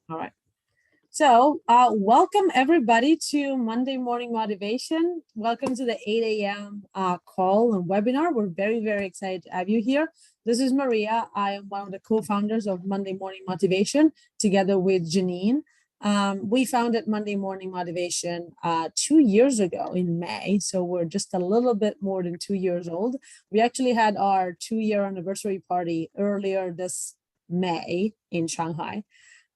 All right. So welcome everybody to Monday Morning Motivation. Welcome to the 8 a.m. Call and webinar. We're very, very excited to have you here. This is Maria. I am one of the co-founders of Monday Morning Motivation together with Janine. We founded Monday Morning Motivation 2 years ago in May. So we're just a little bit more than 2 years old. We actually had our 2-year anniversary party earlier this May in Shanghai.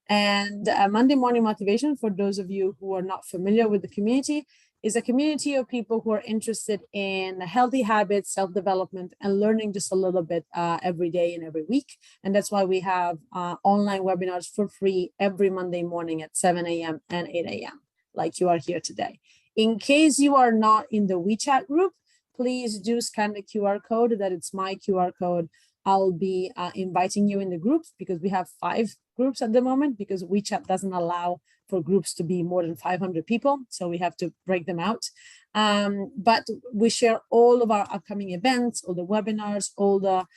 And Monday Morning Motivation, for those of you who are not familiar with the community, is a community of people who are interested in healthy habits, self-development, and learning just a little bit every day and every week. And that's why we have online webinars for free every Monday morning at 7 a.m. and 8 a.m., like you are here today. In case you are not in the WeChat group, please do scan the QR code. That it's my QR code. I'll be inviting you in the groups because we have 5 groups at the moment because WeChat doesn't allow for groups to be more than 500 people. So we have to break them out. But we share all of our upcoming events, all the webinars, all the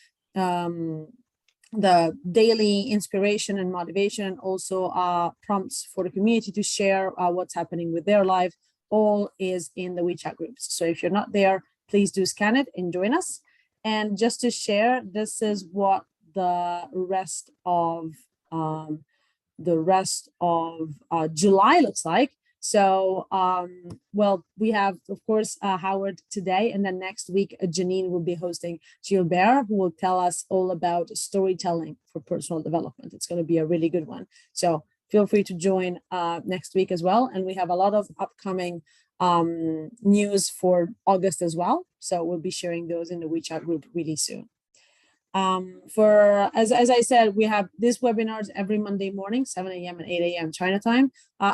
daily inspiration and motivation, and also prompts for the community to share what's happening with their life. All is in the WeChat groups. So if you're not there, please do scan it and join us. And just to share, this is what the rest of July looks like. So, well, we have, of course, Howard today, and then next week, Janine will be hosting Gilbert, who will tell us all about storytelling for personal development. It's going to be a really good one. So feel free to join next week as well. And we have a lot of upcoming news for August as well. So we'll be sharing those in the WeChat group really soon. As I said, we have these webinars every Monday morning, 7 a.m. and 8 a.m. China time.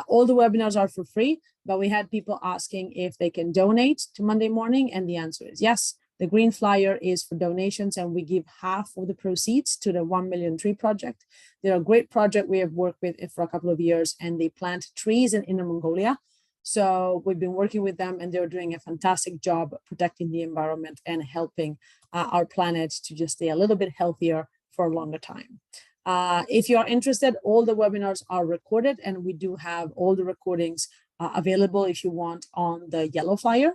All the webinars are for free, but we had people asking if they can donate to Monday morning, and the answer is yes. The green flyer is for donations, and we give half of the proceeds to the 1 Million Tree Project. They're a great project we have worked with for a couple of years, and they plant trees in Inner Mongolia. So we've been working with them, and they're doing a fantastic job protecting the environment and helping our planet to just stay a little bit healthier for a longer time. If you are interested, all the webinars are recorded, and we do have all the recordings available if you want on the yellow flyer.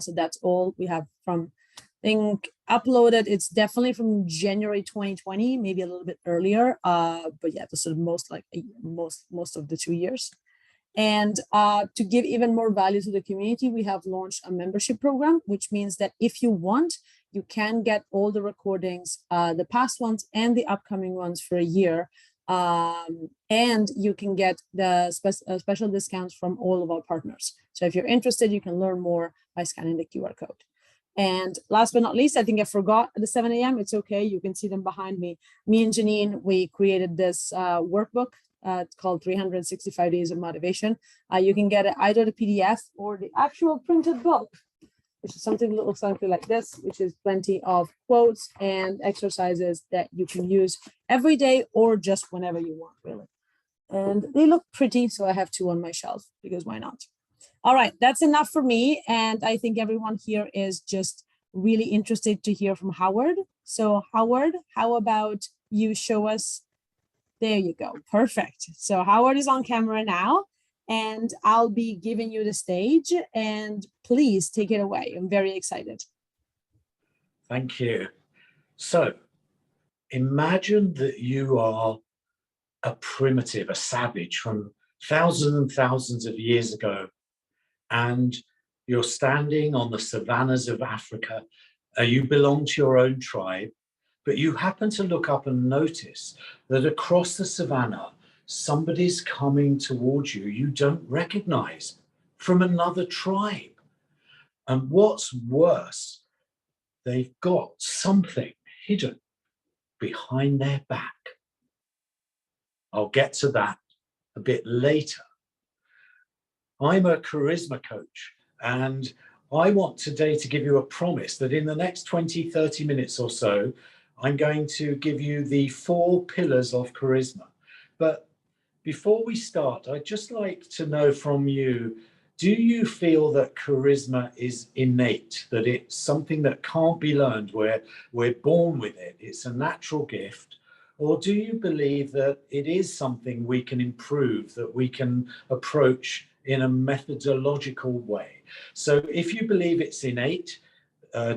So that's all we have from, I think, uploaded. It's definitely from January 2020, maybe a little bit earlier. But yeah, this is most of the 2 years. And to give even more value to the community, we have launched a membership program, which means that if you want, you can get all the recordings, the past ones and the upcoming ones for a year. And you can get the special discounts from all of our partners. So if you're interested, you can learn more by scanning the QR code. And last but not least, I think I forgot the 7 a.m. It's okay. You can see them behind me. Me and Janine, we created this workbook. It's called 365 Days of Motivation. You can get it either the PDF or the actual printed book, which is something that looks something like this, which is plenty of quotes and exercises that you can use every day or just whenever you want, really. And they look pretty, so I have 2 on my shelf because why not? All right, that's enough for me. And I think everyone here is just really interested to hear from Howard. So Howard, how about you show us? There you go. Perfect. So Howard is on camera now, and I'll be giving you the stage, and please take it away. I'm very excited. Thank you. So imagine that you are a primitive, a savage from thousands and thousands of years ago, and you're standing on the savannas of Africa. You belong to your own tribe. But you happen to look up and notice that across the savannah, somebody's coming towards you you don't recognize from another tribe. And what's worse, they've got something hidden behind their back. I'll get to that a bit later. I'm a charisma coach, and I want today to give you a promise that in the next 20, 30 minutes or so, I'm going to give you the 4 pillars of charisma. But before we start, I'd just like to know from you, do you feel that charisma is innate, that it's something that can't be learned, where we're born with it, it's a natural gift? Or do you believe that it is something we can improve, that we can approach in a methodological way? So if you believe it's innate,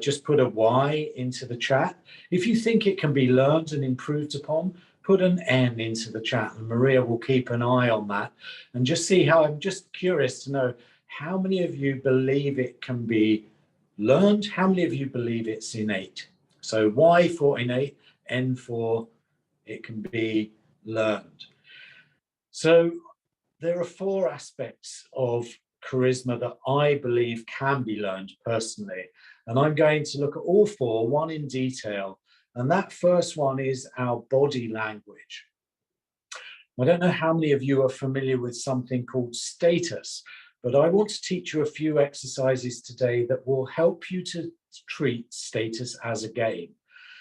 just put a Y into the chat. If you think it can be learned and improved upon, put an N into the chat, and Maria will keep an eye on that and just see how. I'm just curious to know how many of you believe it can be learned, how many of you believe it's innate. So Y for innate, N for it can be learned. So there are 4 aspects of charisma that I believe can be learned personally. And I'm going to look at all 4, one in detail. And that first one is our body language. I don't know how many of you are familiar with something called status, but I want to teach you a few exercises today that will help you to treat status as a game.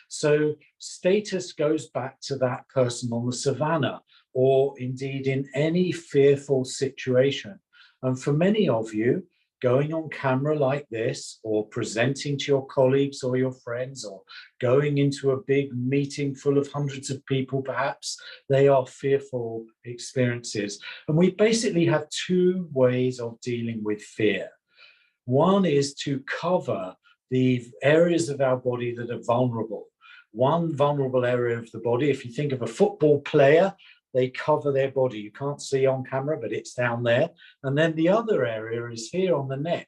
So status goes back to that person on the savannah, or indeed in any fearful situation. And for many of you, going on camera like this, or presenting to your colleagues or your friends, or going into a big meeting full of hundreds of people, perhaps, they are fearful experiences. And we basically have 2 ways of dealing with fear. One is to cover the areas of our body that are vulnerable. One vulnerable area of the body, if you think of a football player, they cover their body. You can't see on camera, but it's down there. And then the other area is here on the neck,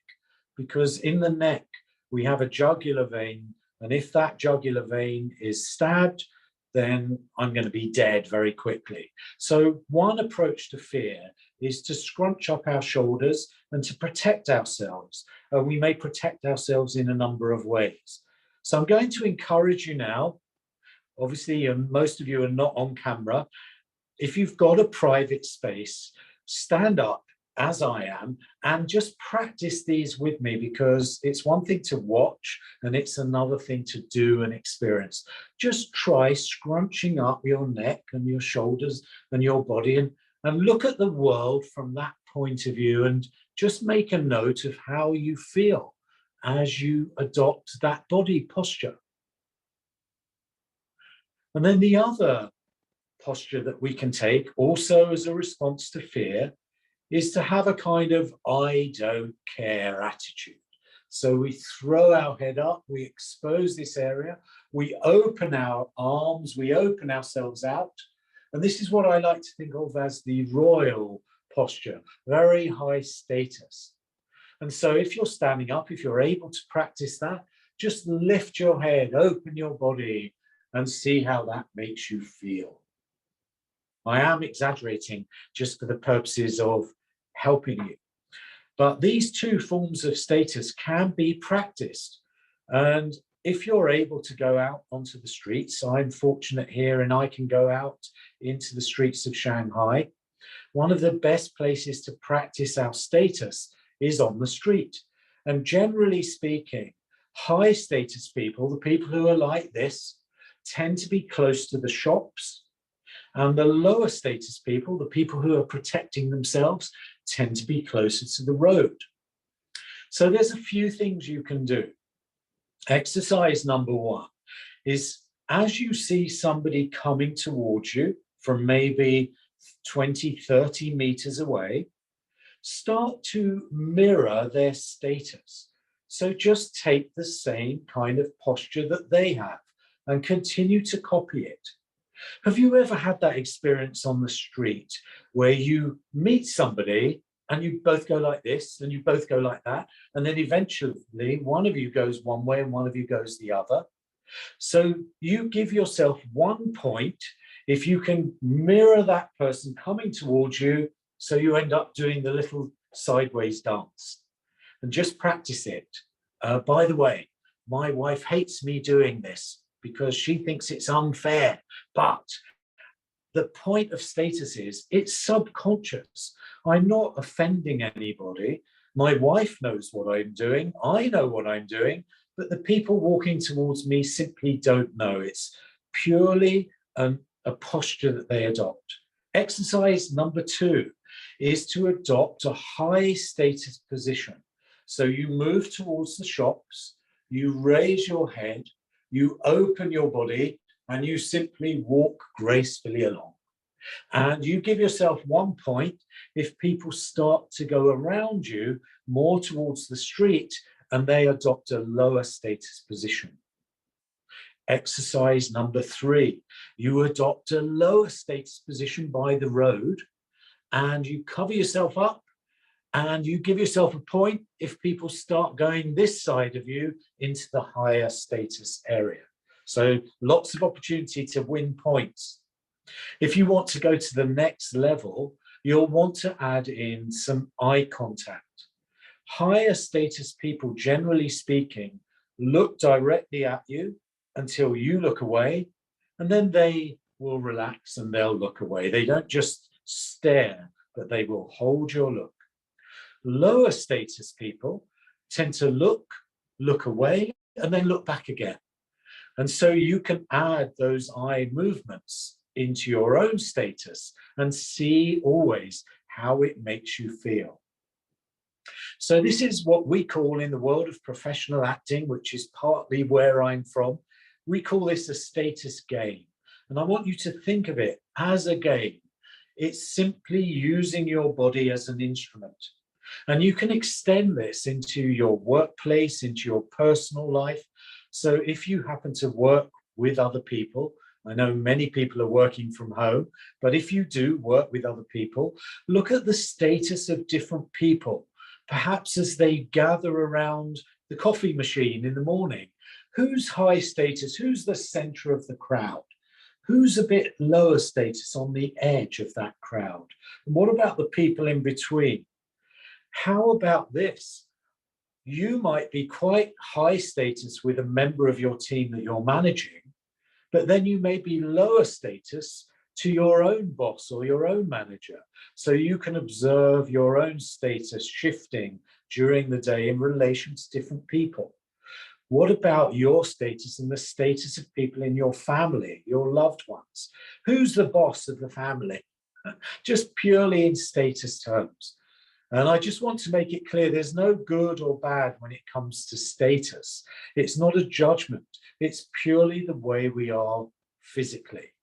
because in the neck, we have a jugular vein. And if that jugular vein is stabbed, then I'm going to be dead very quickly. So one approach to fear is to scrunch up our shoulders and to protect ourselves. We may protect ourselves in a number of ways. So I'm going to encourage you now, obviously, most of you are not on camera. If you've got a private space, stand up as I am and just practice these with me, because it's one thing to watch and it's another thing to do and experience. Just try scrunching up your neck and your shoulders and your body and look at the world from that point of view, and just make a note of how you feel as you adopt that body posture. And then the other posture that we can take, also as a response to fear, is to have a kind of I don't care attitude. So we throw our head up, we expose this area, we open our arms, we open ourselves out. And this is what I like to think of as the royal posture, very high status. And so if you're standing up, if you're able to practice that, just lift your head, open your body, and see how that makes you feel. I am exaggerating just for the purposes of helping you. But these 2 forms of status can be practiced. And if you're able to go out onto the streets, I'm fortunate here and I can go out into the streets of Shanghai. One of the best places to practice our status is on the street. And generally speaking, high status people, the people who are like this, tend to be close to the shops. And the lower status people, the people who are protecting themselves, tend to be closer to the road. So there's a few things you can do. Exercise number 1 is, as you see somebody coming towards you from maybe 20, 30 meters away, start to mirror their status. So just take the same kind of posture that they have and continue to copy it. Have you ever had that experience on the street where you meet somebody and you both go like this and you both go like that, and then eventually one of you goes one way and one of you goes the other? So you give yourself 1 point if you can mirror that person coming towards you, so you end up doing the little sideways dance. And just practice it. By the way, my wife hates me doing this because she thinks it's unfair, but the point of status is it's subconscious. I'm not offending anybody. My wife knows what I'm doing. I know what I'm doing, but the people walking towards me simply don't know. It's purely a posture that they adopt. Exercise number 2 is to adopt a high status position. So you move towards the shops, you raise your head, you open your body, and you simply walk gracefully along. And you give yourself 1 point if people start to go around you more towards the street and they adopt a lower status position. Exercise number 3, you adopt a lower status position by the road and you cover yourself up and you give yourself a point if people start going this side of you into the higher status area. So lots of opportunity to win points. If you want to go to the next level, you'll want to add in some eye contact. Higher status people, generally speaking, look directly at you until you look away, and then they will relax and they'll look away. They don't just stare, but they will hold your look. Lower status people tend to look away, and then look back again. And so you can add those eye movements into your own status and see always how it makes you feel. So this is what we call, in the world of professional acting, which is partly where I'm from, we call this a status game. And I want you to think of it as a game. It's simply using your body as an instrument. And you can extend this into your workplace, into your personal life. So if you happen to work with other people, I know many people are working from home, but if you do work with other people, look at the status of different people, perhaps as they gather around the coffee machine in the morning. Who's high status? Who's the center of the crowd? Who's a bit lower status on the edge of that crowd? And what about the people in between? How about this? You might be quite high status with a member of your team that you're managing, but then you may be lower status to your own boss or your own manager. So you can observe your own status shifting during the day in relation to different people. What about your status and the status of people in your family, your loved ones? Who's the boss of the family? Just purely in status terms. And I just want to make it clear, there's no good or bad when it comes to status. It's not a judgment. It's purely the way we are physically.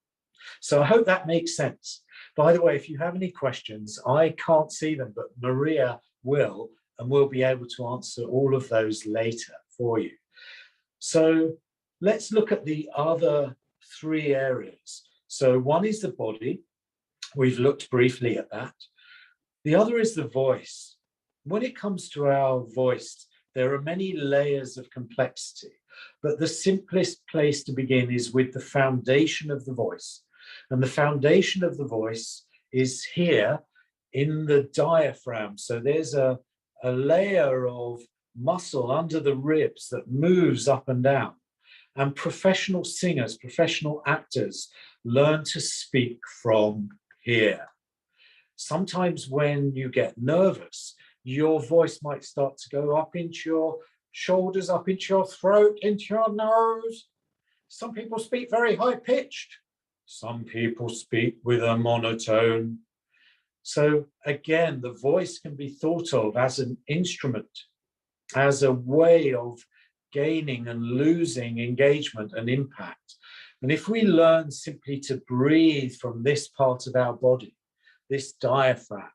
So I hope that makes sense. By the way, if you have any questions, I can't see them, but Maria will, and we'll be able to answer all of those later for you. So let's look at the other 3 areas. So one is the body. We've looked briefly at that. The other is the voice. When it comes to our voice, there are many layers of complexity, but the simplest place to begin is with the foundation of the voice. And the foundation of the voice is here in the diaphragm. So there's a layer of muscle under the ribs that moves up and down. And professional singers, professional actors learn to speak from here. Sometimes when you get nervous, your voice might start to go up into your shoulders, up into your throat, into your nose. Some people speak very high pitched. Some people speak with a monotone. So again, the voice can be thought of as an instrument, as a way of gaining and losing engagement and impact. And if we learn simply to breathe from this part of our body, this diaphragm,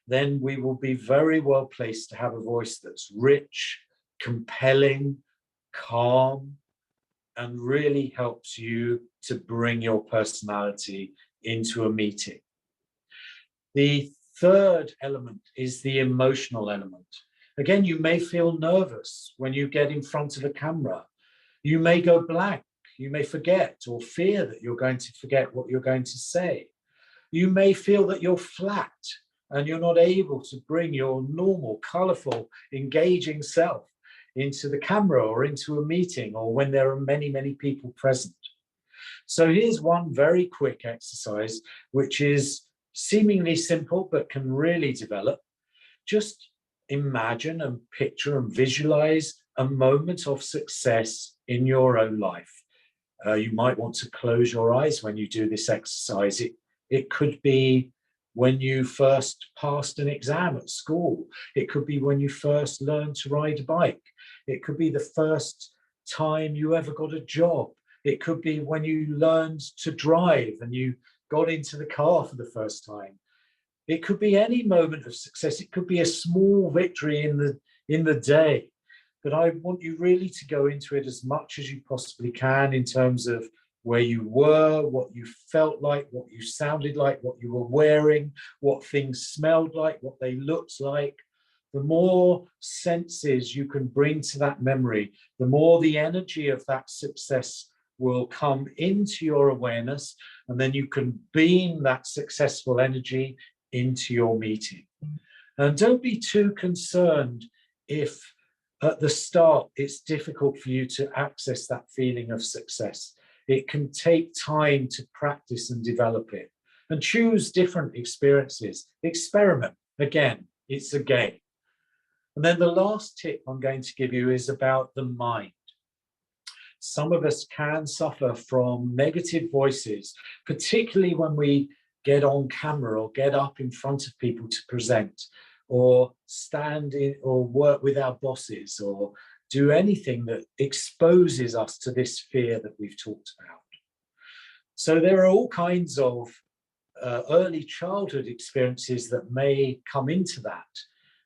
then we will be very well placed to have a voice that's rich, compelling, calm, and really helps you to bring your personality into a meeting. The third element is the emotional element. Again, you may feel nervous when you get in front of a camera. You may go blank. You may forget or fear that you're going to forget what you're going to say. You may feel that you're flat and you're not able to bring your normal, colorful, engaging self into the camera or into a meeting or when there are many, many people present. So here's one very quick exercise, which is seemingly simple, but can really develop. Just imagine and picture and visualize a moment of success in your own life. You might want to close your eyes when you do this exercise. It could be when you first passed an exam at school. It could be when you first learned to ride a bike. It could be the first time you ever got a job. It could be when you learned to drive and you got into the car for the first time. It could be any moment of success. It could be a small victory in the day. But I want you really to go into it as much as you possibly can in terms of where you were, what you felt like, what you sounded like, what you were wearing, what things smelled like, what they looked like. The more senses you can bring to that memory, the more the energy of that success will come into your awareness, and then you can beam that successful energy into your meeting. And don't be too concerned if at the start it's difficult for you to access that feeling of success. It can take time to practice and develop it, and choose different experiences. Experiment. Again, it's a game. And then the last tip I'm going to give you is about the mind. Some of us can suffer from negative voices, particularly when we get on camera or get up in front of people to present, or stand in or work with our bosses, or do anything that exposes us to this fear that we've talked about. So there are all kinds of early childhood experiences that may come into that.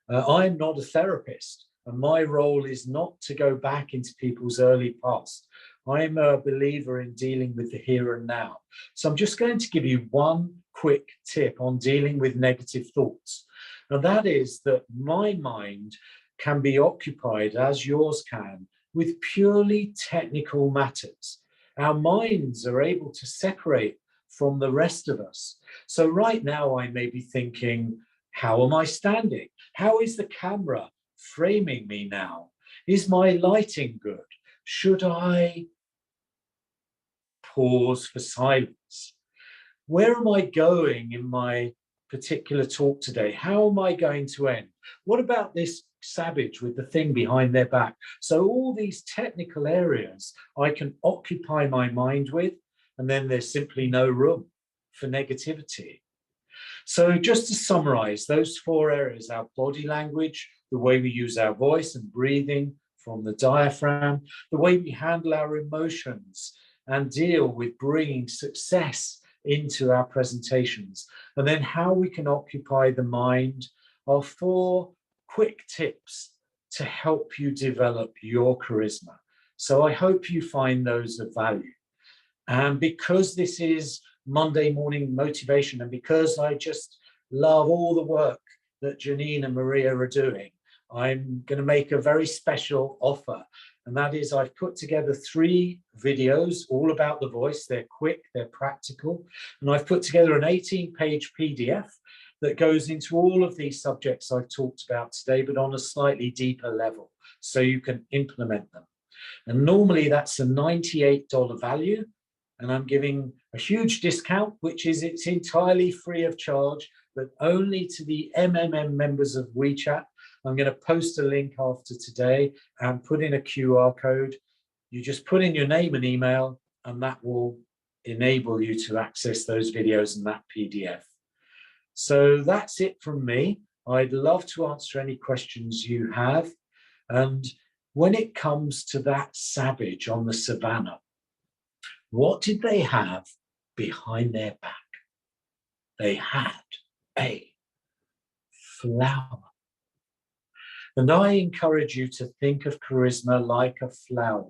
I'm not a therapist, and my role is not to go back into people's early past. I'm a believer in dealing with the here and now. So I'm just going to give you one quick tip on dealing with negative thoughts. And that is that my mind can be occupied, as yours can, with purely technical matters. Our minds are able to separate from the rest of us. So right now I may be thinking, how am I standing? How is the camera framing me now? Is my lighting good? Should I pause for silence? Where am I going in my particular talk today? How am I going to end? What about this savage with the thing behind their back? So all these technical areas I can occupy my mind with, and then there's simply no room for negativity. So just to summarize those 4 areas: our body language, the way we use our voice and breathing from the diaphragm, the way we handle our emotions and deal with bringing success into our presentations, and then how we can occupy the mind, are 4 quick tips to help you develop your charisma. So I hope you find those of value. And because this is Monday morning motivation, and because I just love all the work that Janine and Maria are doing, I'm going to make a very special offer. And that is, I've put together 3 videos all about the voice. They're quick, they're practical. And I've put together an 18-page PDF that goes into all of these subjects I've talked about today, but on a slightly deeper level, so you can implement them. And normally that's a $98 value. And I'm giving a huge discount, which is it's entirely free of charge, but only to the MMM members of WeChat. I'm going to post a link after today and put in a QR code. You just put in your name and email, and that will enable you to access those videos and that PDF. So that's it from me. I'd love to answer any questions you have. And when it comes to that savage on the savannah, what did they have behind their back? They had a flower. And I encourage you to think of charisma like a flower,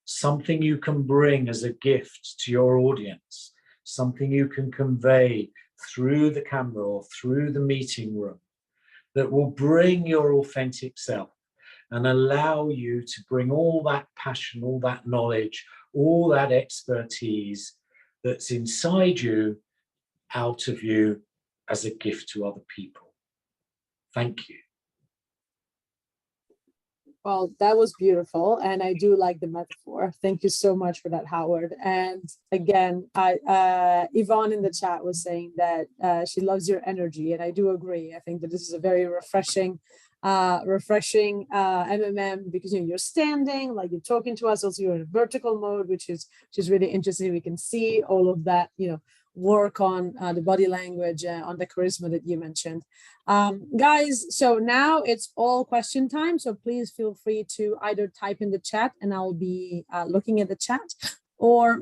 something you can bring as a gift to your audience, something you can convey through the camera or through the meeting room that will bring your authentic self and allow you to bring all that passion, all that knowledge, all that expertise that's inside you, out of you, as a gift to other people. Thank you. Well, that was beautiful, and I do like the metaphor. Thank you so much for that, Howard. And again, Yvonne in the chat was saying that she loves your energy, and I do agree. I think that this is a very refreshing MMM, because you're standing, like you're talking to us. Also, you're in vertical mode, which is really interesting. We can see all of that, work on the body language, on the charisma that you mentioned. Guys, so now it's all question time. So please feel free to either type in the chat, and I'll be looking at the chat, or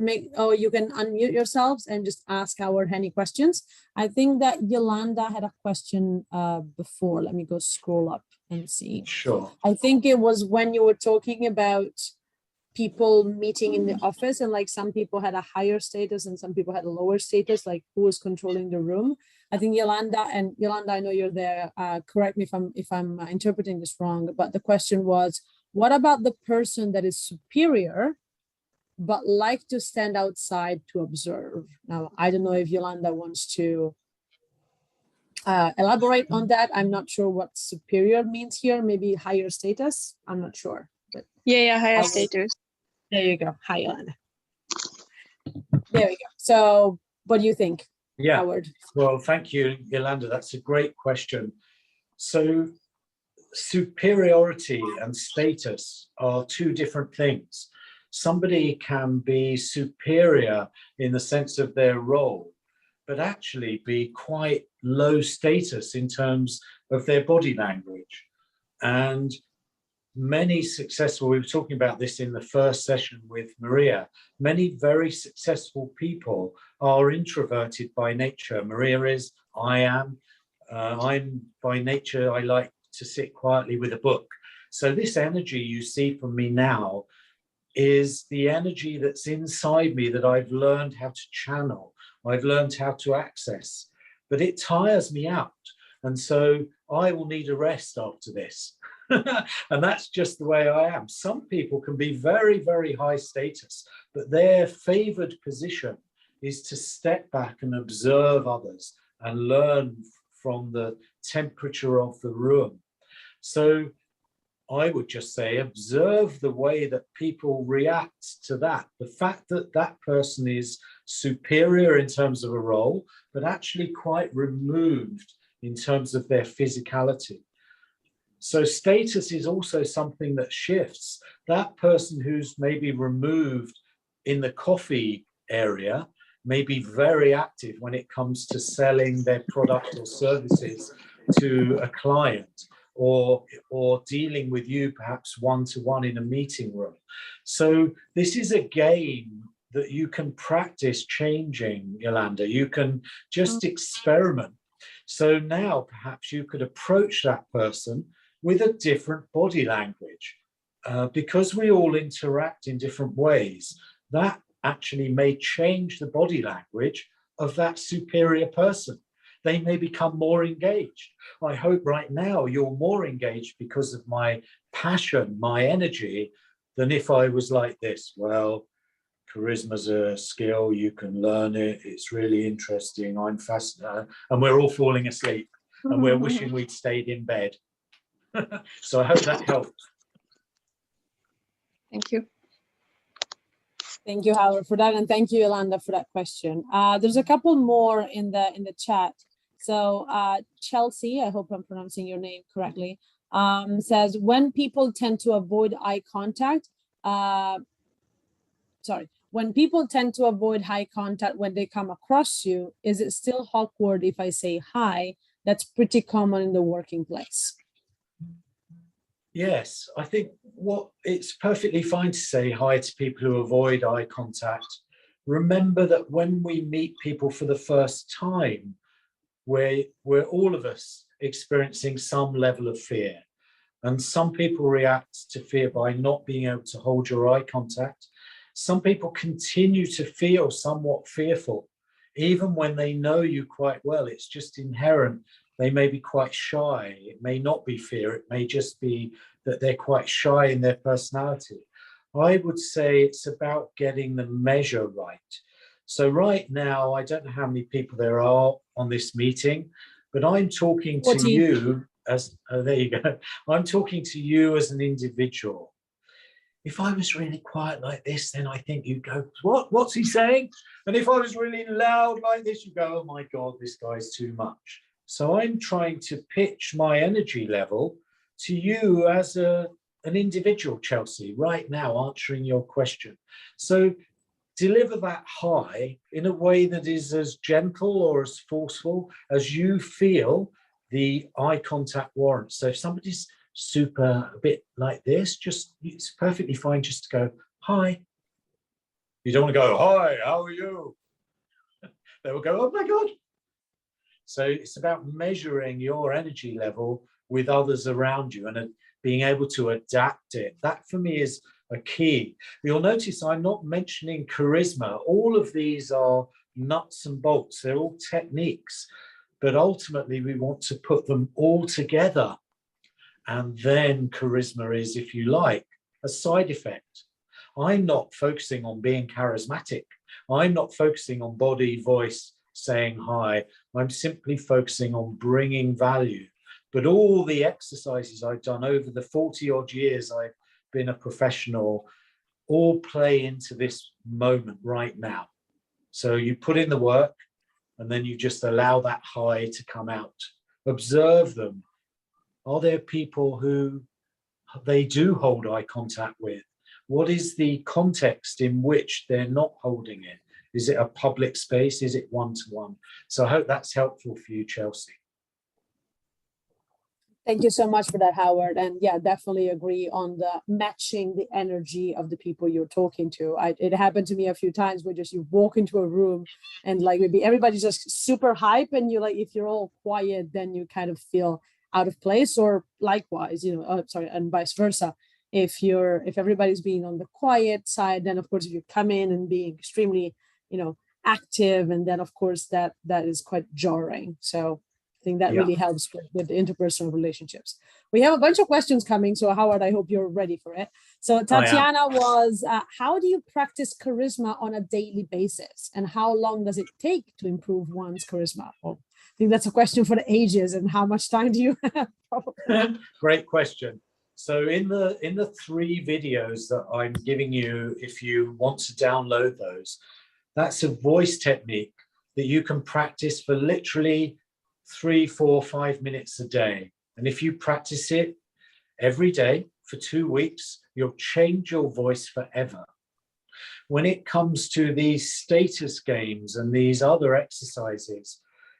you can unmute yourselves and just ask Howard any questions. I think that Yolanda had a question before. Let me go scroll up and see. Sure. I think it was when you were talking about people meeting in the office, and like some people had a higher status and some people had a lower status, like who was controlling the room. I think Yolanda, I know you're there, correct me if I'm interpreting this wrong, but the question was, what about the person that is superior but like to stand outside to observe? Now, I don't know if Yolanda wants to elaborate on that. I'm not sure what superior means here, maybe higher status, I'm not sure. But Yeah, higher status. there you go. Hi, Yolanda. There we go. So what do you think, Howard? Well, thank you, Yolanda. That's a great question. So superiority and status are two different things. Somebody can be superior in the sense of their role, but actually be quite low status in terms of their body language. And many successful, we were talking about this in the first session with Maria, many very successful people are introverted by nature. Maria is, I am. I'm by nature, I like to sit quietly with a book. So this energy you see from me now is the energy that's inside me that I've learned how to channel, I've learned how to access, but it tires me out. And so I will need a rest after this. And that's just the way I am. Some people can be very, very high status, but their favored position is to step back and observe others and learn from the temperature of the room. So I would just say, observe the way that people react to that. The fact that that person is superior in terms of a role, but actually quite removed in terms of their physicality. So status is also something that shifts. That person who's maybe removed in the coffee area may be very active when it comes to selling their product or services to a client, or dealing with you perhaps one-to-one in a meeting room. So this is a game that you can practice changing, Yolanda. You can just experiment. So now perhaps you could approach that person with a different body language. Because we all interact in different ways, that actually may change the body language of that superior person. They may become more engaged. I hope right now you're more engaged because of my passion, my energy, than if I was like this. Well, charisma's a skill, you can learn it, it's really interesting, I'm fascinated, and we're all falling asleep and we're wishing we'd stayed in bed. So I hope that helped. Thank you. Thank you, Howard, for that, and thank you, Yolanda, for that question. There's a couple more in the chat. So Chelsea, I hope I'm pronouncing your name correctly, says, when people tend to avoid eye contact, when people tend to avoid eye contact when they come across you, is it still awkward if I say hi? That's pretty common in the working place. Yes, I think it's perfectly fine to say hi to people who avoid eye contact. Remember that when we meet people for the first time, we're all of us experiencing some level of fear. And some people react to fear by not being able to hold your eye contact. Some people continue to feel somewhat fearful, even when they know you quite well. It's just inherent. They may be quite shy. It may not be fear. It may just be that they're quite shy in their personality. I would say it's about getting the measure right. So right now, I don't know how many people there are on this meeting, but I'm talking to 14. you as, there you go. I'm talking to you as an individual. If I was really quiet like this, then I think you'd go, what's he saying? And if I was really loud like this, you go, oh my God, this guy's too much. So I'm trying to pitch my energy level to you as an individual, Chelsea, right now, answering your question. So deliver that high in a way that is as gentle or as forceful as you feel the eye contact warrants. So if somebody's a bit like this, it's perfectly fine just to go, hi. You don't want to go, hi, how are you? They will go, oh my God. So it's about measuring your energy level with others around you and being able to adapt it. That for me is a key. You'll notice I'm not mentioning charisma. All of these are nuts and bolts. They're all techniques, but ultimately we want to put them all together. And then charisma is, if you like, a side effect. I'm not focusing on being charismatic. I'm not focusing on body, voice, saying hi. I'm simply focusing on bringing value. But all the exercises I've done over the 40 odd years I've been a professional all play into this moment right now. So you put in the work and then you just allow that high to come out. Observe them. Are there people who they do hold eye contact with? What is the context in which they're not holding it? Is it a public space? Is it one-to-one? So I hope that's helpful for you, Chelsea. Thank you so much for that, Howard. And yeah, definitely agree on the matching the energy of the people you're talking to. It happened to me a few times where just you walk into a room and like maybe everybody's just super hype and you like, if you're all quiet, then you kind of feel out of place, or likewise, and vice versa. If everybody's being on the quiet side, then of course, if you come in and being extremely, active, and then of course that is quite jarring. So I think that really helps with the interpersonal relationships. We have a bunch of questions coming. So Howard, I hope you're ready for it. So Tatiana was, how do you practice charisma on a daily basis? And how long does it take to improve one's charisma? Well, I think that's a question for the ages. And how much time do you have? Great question. So in the 3 videos that I'm giving you, if you want to download those, that's a voice technique that you can practice for literally 3, 4, 5 minutes a day. And if you practice it every day for 2 weeks, you'll change your voice forever. When it comes to these status games and these other exercises,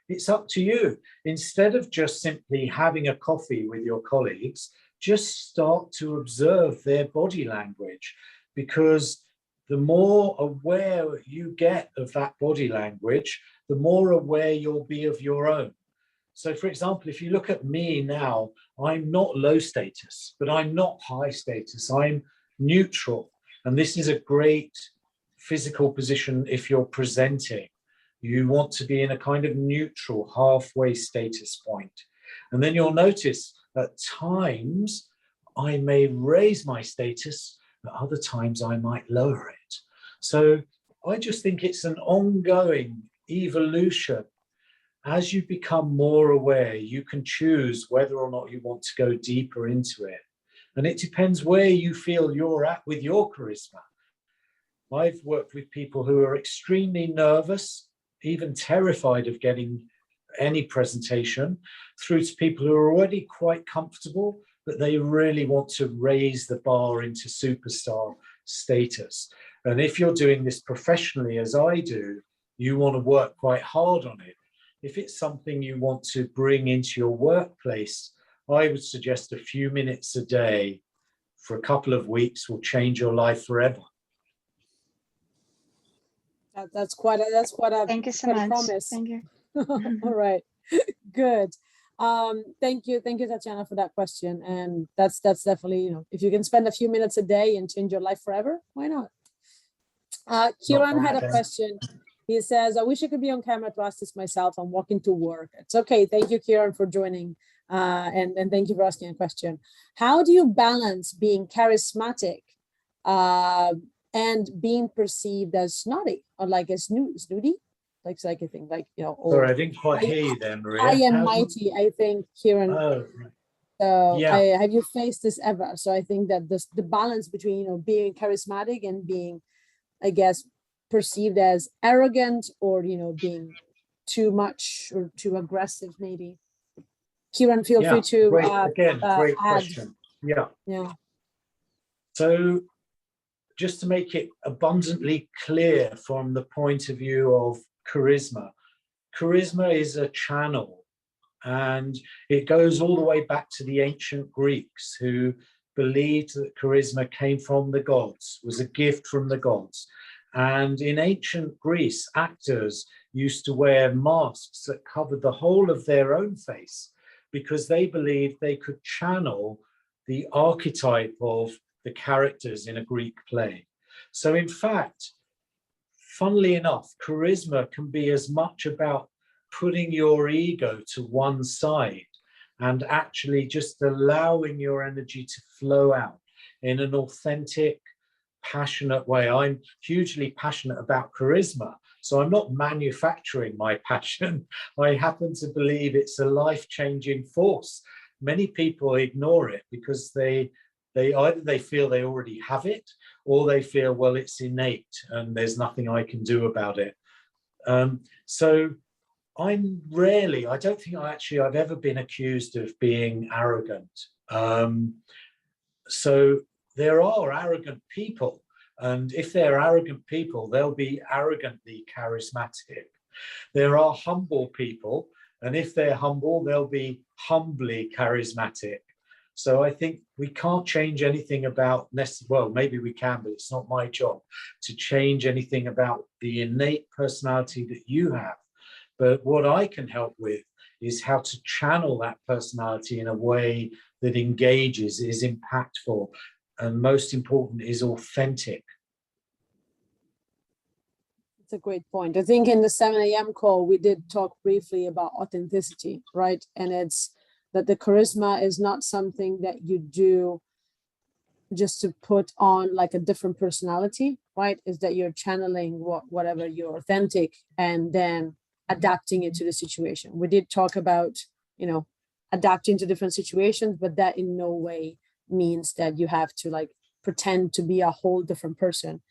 it's up to you. Instead of just simply having a coffee with your colleagues, just start to observe their body language, because the more aware you get of that body language, the more aware you'll be of your own. So for example, if you look at me now, I'm not low status, but I'm not high status. I'm neutral. And this is a great physical position if you're presenting. You want to be in a kind of neutral, halfway status point. And then you'll notice at times I may raise my status, at other times I might lower it. So I just think it's an ongoing evolution. As you become more aware, you can choose whether or not you want to go deeper into it. And it depends where you feel you're at with your charisma. I've worked with people who are extremely nervous, even terrified of getting any presentation, through to people who are already quite comfortable, but they really want to raise the bar into superstar status. And if you're doing this professionally, as I do, you want to work quite hard on it. If it's something you want to bring into your workplace, I would suggest a few minutes a day for a couple of weeks will change your life forever. That's quite a Thank you so much. promise. Thank you. All right, good. Thank you, Tatiana, for that question. And that's definitely, if you can spend a few minutes a day and change your life forever, why not? Kieran had a question. He says, I wish I could be on camera to ask this myself. I'm walking to work. It's okay. Thank you, Kieran, for joining. And thank you for asking a question. How do you balance being charismatic and being perceived as snotty, or like as snooty? Like I think, like, Sorry, I didn't quite hear you there, Maria. I am mighty, I think, Kieran. Oh, right. So Yeah. have you faced this ever? So I think that the balance between, being charismatic and being, I guess, perceived as arrogant, or being too much or too aggressive, maybe. Kieran, feel free to great add. question. Yeah. So just to make it abundantly clear from the point of view of charisma is a channel, and it goes all the way back to the ancient Greeks, who believed that charisma came from the gods, was a gift from the gods. And in ancient Greece, actors used to wear masks that covered the whole of their own face because they believed they could channel the archetype of the characters in a Greek play. So in fact, funnily enough, charisma can be as much about putting your ego to one side and actually just allowing your energy to flow out in an authentic, passionate way. I'm hugely passionate about charisma, so I'm not manufacturing my passion. I happen to believe it's a life-changing force. Many people ignore it because they either they feel they already have it, or they feel, well, it's innate and there's nothing I can do about it. So I don't think I've ever been accused of being arrogant. So there are arrogant people, and if they're arrogant people, they'll be arrogantly charismatic. There are humble people, and if they're humble, they'll be humbly charismatic. So I think we can't change anything about, well, maybe we can, but it's not my job to change anything about the innate personality that you have. But what I can help with is how to channel that personality in a way that engages, is impactful, and most important, is authentic. It's a great point. I think in the 7 a.m. call, we did talk briefly about authenticity, right? And it's that the charisma is not something that you do just to put on like a different personality, right? Is that you're channeling whatever you're authentic and then adapting it to the situation. We did talk about, adapting to different situations, but that in no way means that you have to like pretend to be a whole different person,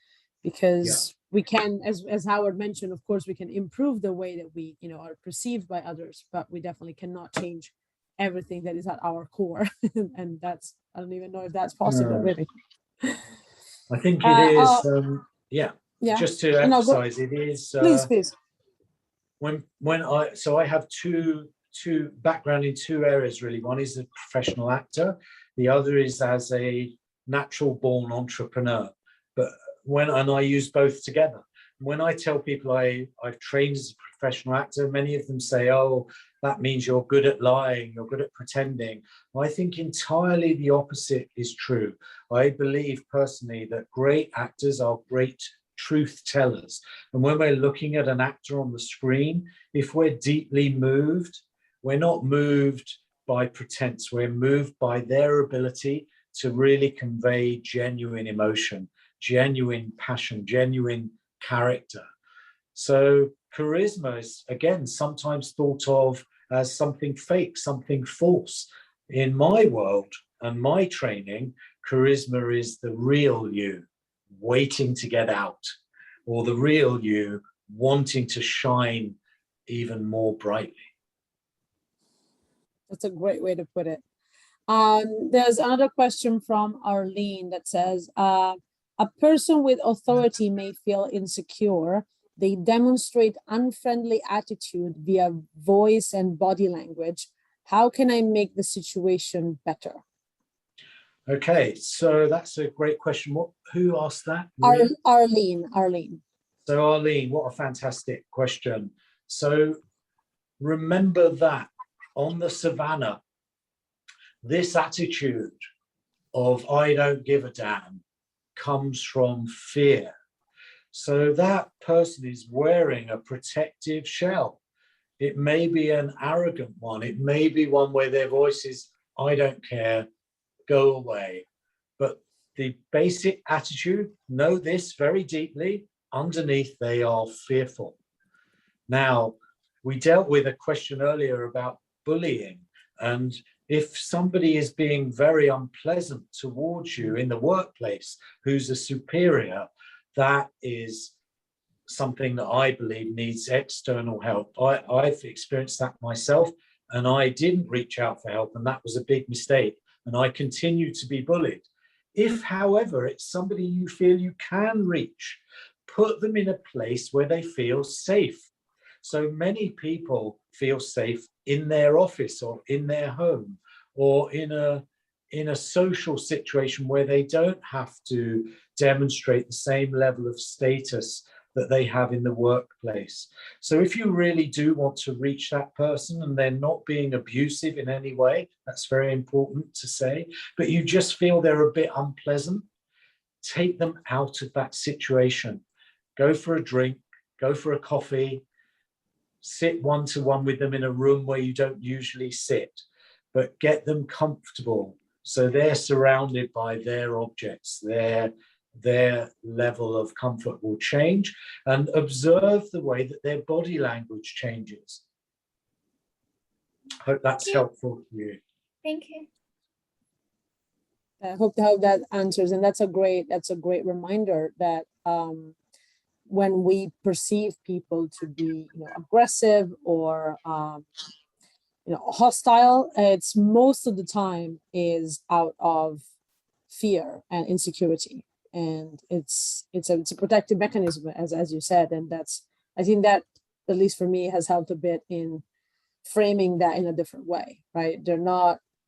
because we can, as Howard mentioned, of course, we can improve the way that we, are perceived by others, but we definitely cannot change everything that is at our core. And that's, I don't even know if that's possible, really. I think it is, just to emphasize, it is, please. I have two background in two areas, really. One is a professional actor, the other is as a natural born entrepreneur. And I use both together. When I tell people I've trained as a professional actor, many of them say, oh, that means you're good at lying, you're good at pretending. I think entirely the opposite is true. I believe personally that great actors are great truth tellers. And when we're looking at an actor on the screen, if we're deeply moved, we're not moved by pretense, we're moved by their ability to really convey genuine emotion, genuine passion, genuine character. So charisma is, again, sometimes thought of as something fake, something false. In my world and my training, charisma is the real you waiting to get out, or the real you wanting to shine even more brightly. That's a great way to put it. There's another question from Arlene that says, a person with authority may feel insecure. They demonstrate unfriendly attitude via voice and body language. How can I make the situation better? Okay, so that's a great question. Who asked that? Arlene. So Arlene, what a fantastic question. So remember that on the savannah, this attitude of I don't give a damn comes from fear. So that person is wearing a protective shell. It may be an arrogant one. It may be one where their voice is, I don't care, go away. But the basic attitude, know this very deeply, underneath they are fearful. Now, we dealt with a question earlier about bullying, and if somebody is being very unpleasant towards you in the workplace, who's a superior, that is something that I believe needs external help. I've experienced that myself, and I didn't reach out for help, and that was a big mistake, and I continue to be bullied. If, however, it's somebody you feel you can reach, put them in a place where they feel safe. So many people feel safe in their office or in their home or in in a social situation where they don't have to demonstrate the same level of status that they have in the workplace. So if you really do want to reach that person and they're not being abusive in any way, that's very important to say, but you just feel they're a bit unpleasant, take them out of that situation. Go for a drink, go for a coffee, sit one-to-one with them in a room where you don't usually sit, but get them comfortable so they're surrounded by their objects, their level of comfort will change, and observe the way that their body language changes. Hope that's helpful for you. Thank you. I hope that answers, and that's a great reminder that when we perceive people to be aggressive or hostile, it's most of the time is out of fear and insecurity, and it's a protective mechanism, as you said, and I think that at least for me has helped a bit in framing that in a different way, right?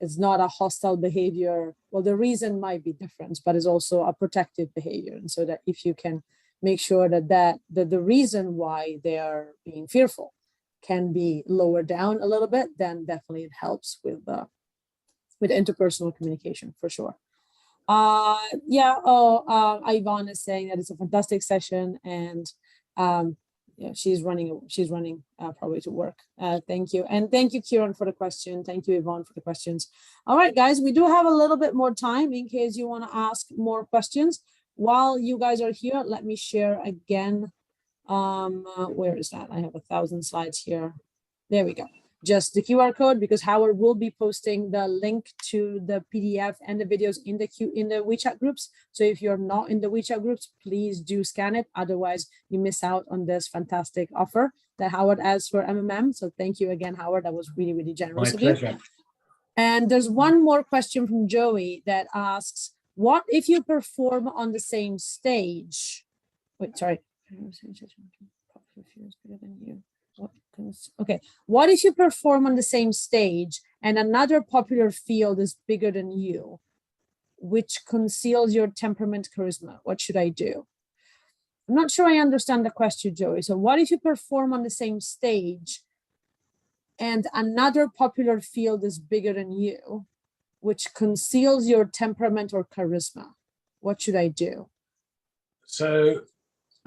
It's not a hostile behavior. Well, the reason might be different, but it's also a protective behavior. And so that if you can make sure that the reason why they are being fearful can be lowered down a little bit, then definitely it helps with interpersonal communication for sure. Ivan is saying that it's a fantastic session, and she's running probably to work. Thank you. And thank you, Kieran, for the question. Thank you, Yvonne, for the questions. All right, guys, we do have a little bit more time in case you want to ask more questions. While you guys are here, let me share again. Where is that? I have 1,000 slides here. There we go. Just the QR code, because Howard will be posting the link to the PDF and the videos in the WeChat groups. So if you're not in the WeChat groups, please do scan it. Otherwise, you miss out on this fantastic offer that Howard has for MMM. So thank you again, Howard. That was really, really generous of you. And there's one more question from Joey that asks, what if you perform on the same stage? Wait, sorry. Okay, what if you perform on the same stage and another popular field is bigger than you, which conceals your temperament, charisma? What should I do? I'm not sure I understand the question, Joey. So what if you perform on the same stage and another popular field is bigger than you, which conceals your temperament or charisma? What should I do? So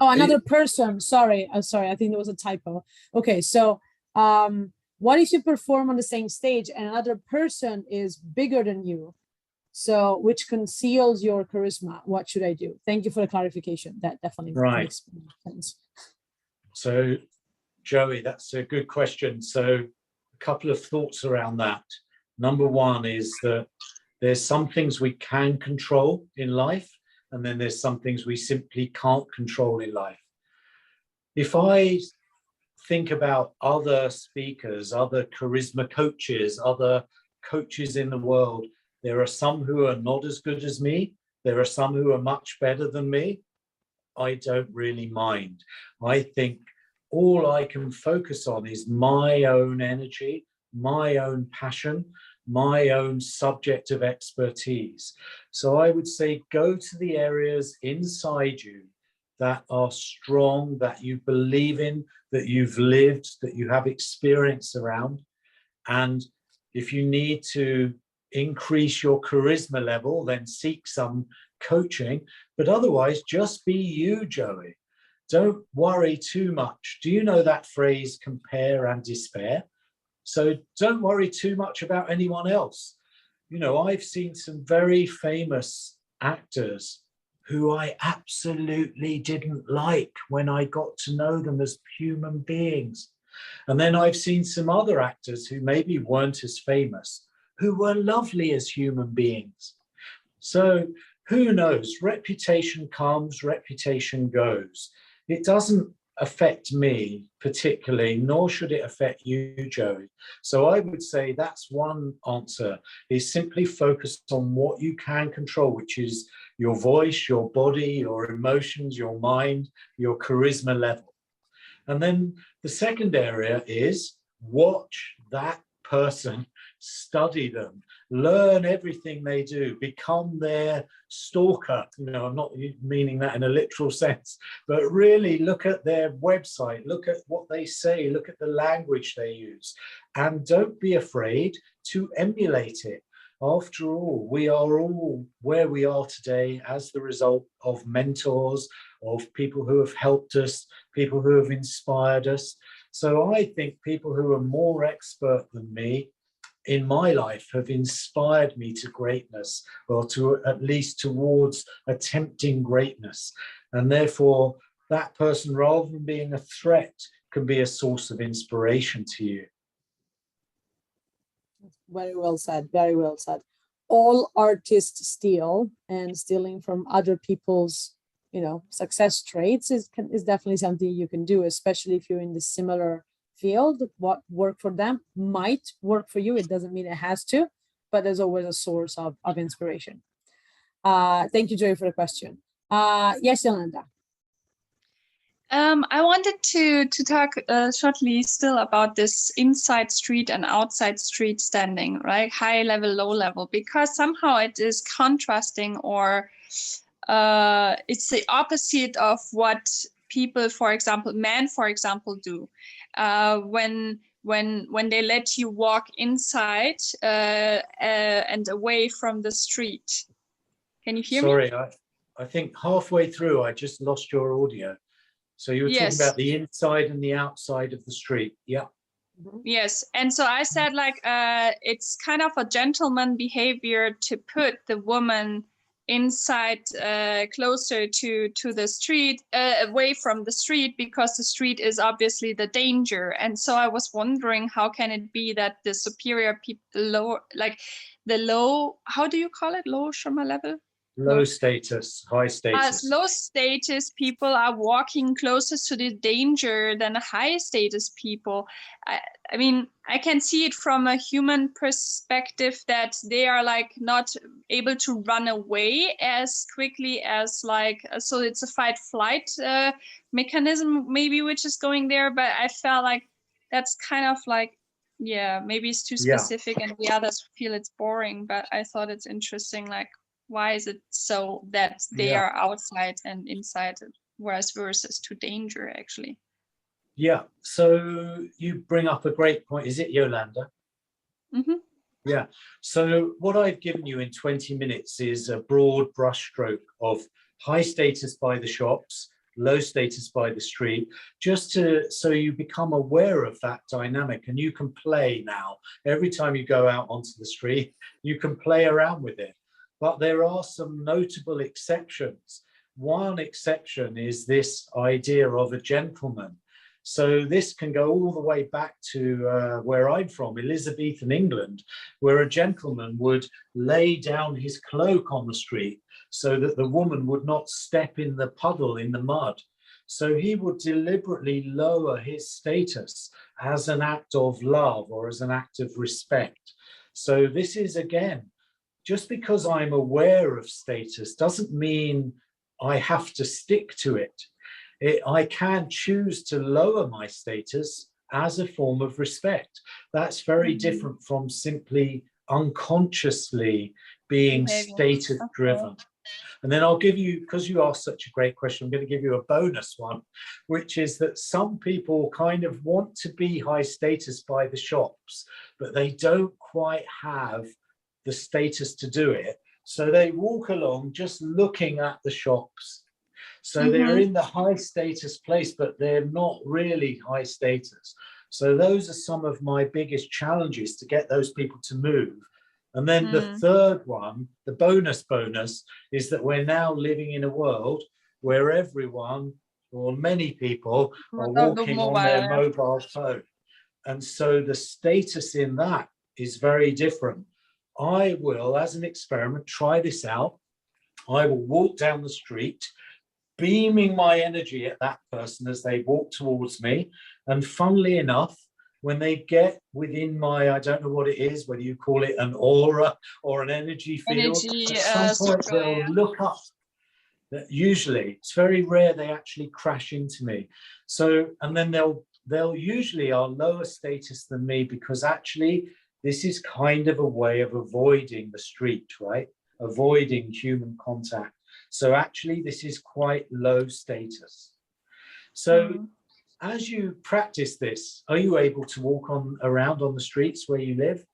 another person. Sorry. I think there was a typo. Okay, so what if you perform on the same stage and another person is bigger than you, so which conceals your charisma? What should I do? Thank you for the clarification. That definitely makes sense. So, Joey, that's a good question. So, a couple of thoughts around that. Number one is that there's some things we can control in life, and then there's some things we simply can't control in life. If I think about other speakers, other charisma coaches, other coaches in the world, there are some who are not as good as me. There are some who are much better than me. I don't really mind. I think all I can focus on is my own energy, my own passion, my own subject of expertise. So I would say go to the areas inside you that are strong, that you believe in, that you've lived, that you have experience around. And if you need to increase your charisma level, then seek some coaching. But otherwise, just be you, Joey. Don't worry too much. Do you know that phrase, compare and despair? So don't worry too much about anyone else. I've seen some very famous actors who I absolutely didn't like when I got to know them as human beings. And then I've seen some other actors who maybe weren't as famous, who were lovely as human beings. So who knows? Reputation comes, reputation goes. It doesn't affect me particularly, nor should it affect you, Joey. So I would say that's one answer, is simply focus on what you can control, which is your voice, your body, your emotions, your mind, your charisma level. And then the second area is watch that person, study them, learn everything they do, become their stalker. I'm not meaning that in a literal sense, but really look at their website, look at what they say, look at the language they use, and don't be afraid to emulate it. After all, we are all where we are today as the result of mentors, of people who have helped us, people who have inspired us. So I think people who are more expert than me in my life have inspired me to greatness, or to at least towards attempting greatness. And therefore, that person, rather than being a threat, can be a source of inspiration to you. Very well said. Very well said. All artists steal, and stealing from other people's, success traits is definitely something you can do, especially if you're in the similar field. What worked for them might work for you. It doesn't mean it has to, but there's always a source of inspiration. Thank you, Joy, for the question. Yes, Yolanda. I wanted to talk shortly still about this inside street and outside street standing, right? High level, low level, because somehow it is contrasting, or it's the opposite of what people, for example, men, for example, do when they let you walk inside and away from the street. Can you hear me? Sorry, I think halfway through I just lost your audio. So you were talking about the inside and the outside of the street. Yeah. Yes. And so I said, it's kind of a gentleman behavior to put the woman inside, closer to the street, away from the street, because the street is obviously the danger. And so I was wondering, how can it be that the superior people, how do you call it? Low Shoma level? Low status, high status. Low status people are walking closest to the danger than high status people. I mean, I can see it from a human perspective that they are not able to run away as quickly as so it's a fight flight mechanism maybe which is going there. But I felt like that's kind of maybe it's too specific, and the others feel it's boring. But I thought it's interesting, why is it so that they are outside and inside, whereas versus to danger, actually? Yeah, so you bring up a great point. Is it Yolanda? Mm-hmm. Yeah, so what I've given you in 20 minutes is a broad brushstroke of high status by the shops, low status by the street, so you become aware of that dynamic, and you can play now. Every time you go out onto the street, you can play around with it. But there are some notable exceptions. One exception is this idea of a gentleman. So this can go all the way back to where I'm from, Elizabethan England, where a gentleman would lay down his cloak on the street so that the woman would not step in the puddle in the mud. So he would deliberately lower his status as an act of love or as an act of respect. So this is, again, just because I'm aware of status doesn't mean I have to stick to it. I can choose to lower my status as a form of respect. That's very different from simply unconsciously being status driven. And then I'll give you, because you asked such a great question, I'm going to give you a bonus one, which is that some people kind of want to be high status by the shops, but they don't quite have the status to do it. So they walk along just looking at the shops. So they're in the high status place, but they're not really high status. So those are some of my biggest challenges, to get those people to move. And then the third one, the bonus, is that we're now living in a world where everyone, or many people, are walking on their mobile phone. And so the status in that is very different. I will, as an experiment, try this out. I will walk down the street, beaming my energy at that person as they walk towards me. And funnily enough, when they get within my, I don't know what it is, whether you call it an aura or an energy field, at some point they'll look up. Usually, it's very rare they actually crash into me. So, and then they'll they'll usually are lower status than me because actually this is kind of a way of avoiding the street, right? Avoiding human contact. So actually this is quite low status. So as you practice this, are you able to walk around on the streets where you live?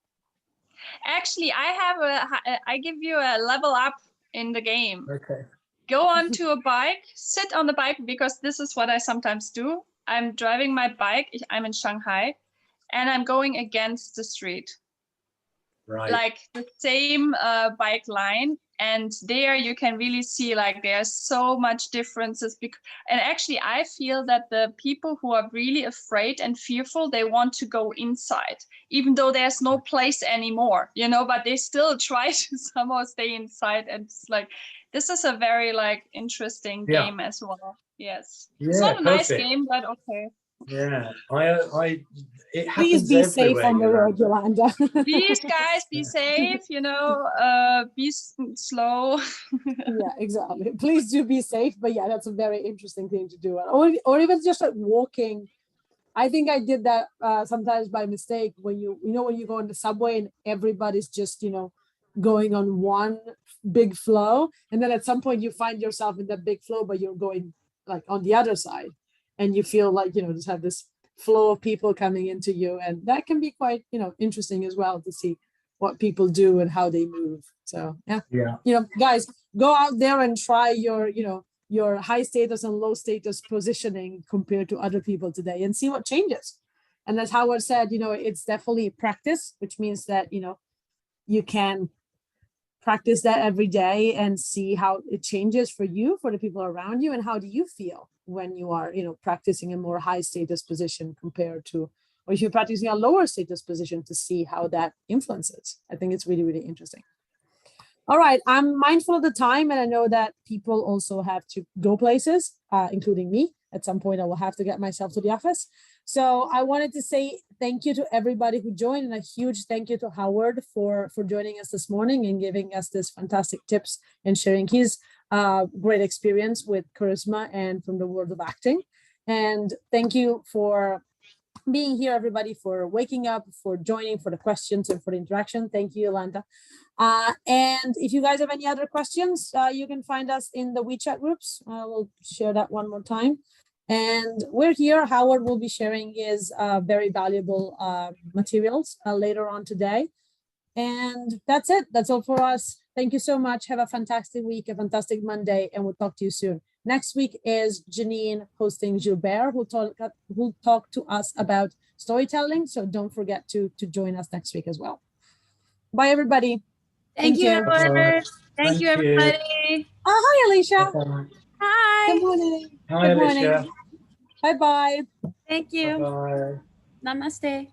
Actually, I give you a level up in the game. Okay. Go onto a bike, sit on the bike, because this is what I sometimes do. I'm driving my bike. I'm in Shanghai, and I'm going against the street. Right. Like the same bike line, and there you can really see like there's so much differences. And actually, I feel that the people who are really afraid and fearful, they want to go inside, even though there's no place anymore, you know. But they still try to somehow stay inside, and it's like this is a very like interesting game as well. Yes, it's not a nice game, but okay. Yeah, it Please happens be safe everywhere, on the road, Yolanda. Please, guys, be safe, you know, be slow. Yeah, exactly. Please do be safe. But yeah, that's a very interesting thing to do. Or even just like walking. I think I did that sometimes by mistake when when you go on the subway and everybody's just, going on one big flow. And then at some point you find yourself in that big flow, but you're going like on the other side. And you feel like, just have this flow of people coming into you. And that can be quite, interesting as well to see what people do and how they move. So yeah. Guys, go out there and try your high status and low status positioning compared to other people today and see what changes. And as Howard said, it's definitely practice, which means that, you can practice that every day and see how it changes for you, for the people around you, and how do you feel when you are, practicing a more high status position compared to, or if you're practicing a lower status position, to see how that influences. I think it's really, really interesting. All right, I'm mindful of the time, and I know that people also have to go places, including me. At some point, I will have to get myself to the office. So I wanted to say thank you to everybody who joined, and a huge thank you to Howard for joining us this morning and giving us this fantastic tips and sharing his great experience with charisma and from the world of acting. And thank you for being here, everybody, for waking up, for joining, for the questions and for the interaction. Thank you, Yolanda. And if you guys have any other questions, you can find us in the WeChat groups. We'll share that one more time. And we're here. Howard will be sharing his very valuable materials later on today. And that's it. That's all for us. Thank you so much. Have a fantastic week, a fantastic Monday, and we'll talk to you soon. Next week is Janine hosting Gilbert, who'll talk to us about storytelling. So don't forget to join us next week as well. Bye, everybody. Thank you, Howard. Thank you, everybody. Oh, hi, Alicia. Bye-bye. Hi. Good morning. Hi, Good Alicia. morning. Bye-bye. Thank you. Bye. Namaste.